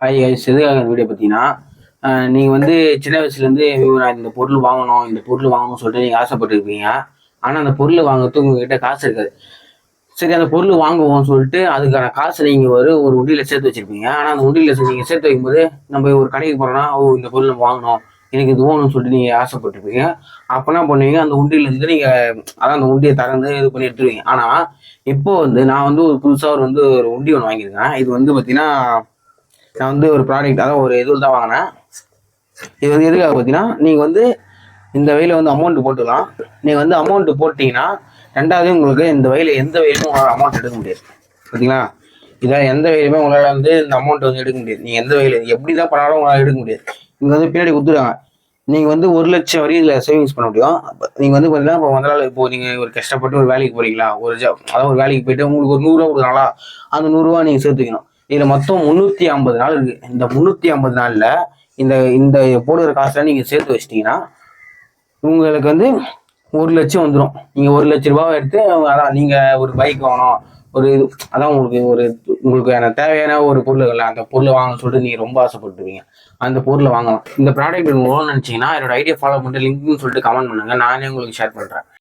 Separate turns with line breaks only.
Hi guys, எதுக்காக இந்த video பார்த்தீங்கன்னா, நீங்கள் வந்து சின்ன வயசுலேருந்து நான் இந்த பொருள் வாங்கணும் இந்த பொருள் வாங்கணும்னு சொல்லிட்டு நீங்கள் ஆசைப்பட்டுருப்பீங்க. ஆனால் அந்த பொருள் வாங்குறதுக்கு உங்ககிட்ட காசு இருக்காது. சரி, அந்த பொருள் வாங்குவோம்னு சொல்லிட்டு அதுக்கான காசை நீங்கள் ஒரு உண்டியில் சேர்த்து வச்சிருப்பீங்க. ஆனால் அந்த உண்டியில் நீங்கள் சேர்த்து வைக்கும்போது நம்ம ஒரு கடைக்கு போகிறோம்னா, இந்த பொருள் நம்ம வாங்கணும், எனக்கு இது வேணும்னு சொல்லிட்டு நீங்கள் ஆசைப்பட்டுருப்பீங்க. அப்போ என்ன பண்ணுவீங்க, அந்த உண்டியிலேருந்து நீங்கள் அதான் அந்த உண்டியை திறந்து இது பண்ணி எடுத்துருவீங்க. ஆனால் இப்போ நான் ஒரு புதுசாக ஒரு உண்டி ஒன்று வாங்கியிருக்கேன். இது பார்த்தீங்கன்னா, நான் ஒரு ப்ராடக்ட் அதான் ஒரு இது தான் வாங்கினேன். இது எதுக்காக பார்த்தீங்கன்னா, நீங்கள் இந்த வயலில் அமௌண்ட் போட்டுக்கலாம். நீங்கள் அமௌண்ட் போட்டிங்கன்னா, ரெண்டாவது உங்களுக்கு இந்த வயலில் எந்த வயலுமே உங்களால் அமௌண்ட் எடுக்க முடியாது. பார்த்தீங்களா, இதை எந்த வயலுமே உங்களால் இந்த அமௌண்ட் எடுக்க முடியாது. நீங்கள் எந்த வயல் எப்படி தான் பண்ணாலும் உங்களால் எடுக்க முடியாது. இங்கே பின்னாடி கொடுத்துருவாங்க. நீங்கள் 1,00,000 வரையும் இதில் சேவிங்ஸ் பண்ண முடியும். நீங்கள் பார்த்தீங்கன்னா, இப்போ முதலாளி நீங்கள் ஒரு கஷ்டப்பட்டு ஒரு வேலைக்கு போகிறீங்களா, அதாவது ஒரு வேலைக்கு போயிட்டு உங்களுக்கு ஒரு 100 ரூபா கொடுக்குறாங்களா, அந்த 100 ரூபா நீங்கள் சேர்த்துக்கணும். இதில் மொத்தம் 350 நாள் இருக்கு. இந்த 350 நாள்ல இந்த இந்த போடுற காசை நீங்க சேர்த்து வச்சிட்டீங்கன்னா உங்களுக்கு 1,00,000 வந்துடும். நீங்க 1,00,000 ரூபாய் எடுத்து அதான் நீங்க ஒரு பைக் வாங்கணும், ஒரு இது அதான் உங்களுக்கு தேவையான ஒரு பொருள் அந்த பொருளை வாங்கணும்னு சொல்லிட்டு நீங்க ரொம்ப ஆசைப்பட்டுருவீங்க. அந்த பொருளை வாங்கலாம். இந்த ப்ராடக்ட் நினைச்சீங்கன்னா என்னோட ஐடியா ஃபாலோ பண்ணிட்டு லிங்க்னு சொல்லிட்டு கமெண்ட் பண்ணுங்க, நானே உங்களுக்கு ஷேர் பண்றேன்.